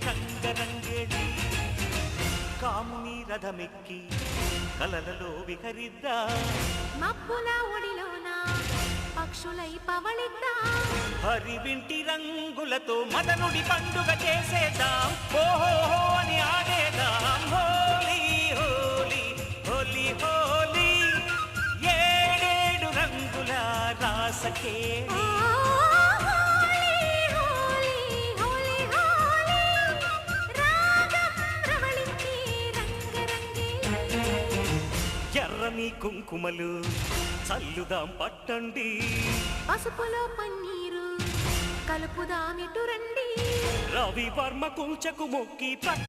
రంగరంగేళి కాముని రథమెక్కి కలలలో విహరిద్దా మబ్బుల ఒడిలోన పక్షులై పవళిద్దా హరివింటి రంగులతో మదనుడి పండుగ చేసేద్దాం ఓహో అని ఆడేదాం హోలీ హోలీ హోలీ హోలీ ఏడేడు రంగుల రాసకేళి ఎర్రని కుంకుమలు చల్లుదాం పట్టండి పసుపులో పన్నీరు కలుపుదామిటు రండి రవి వర్మ కుంచకు మొక్కి